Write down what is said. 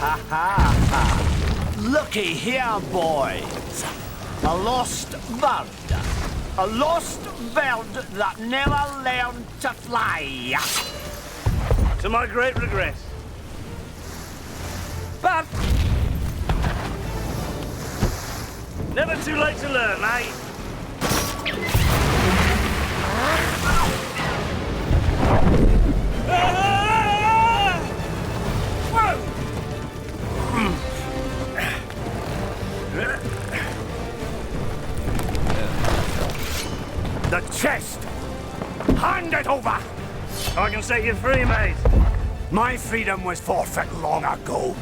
ha ha! Looky here, boys. A lost bird. A lost bird that never learned to fly. To my great regret. But never too late to learn, eh? The chest! Hand it over! I can set you free, mate. My freedom was forfeit long ago.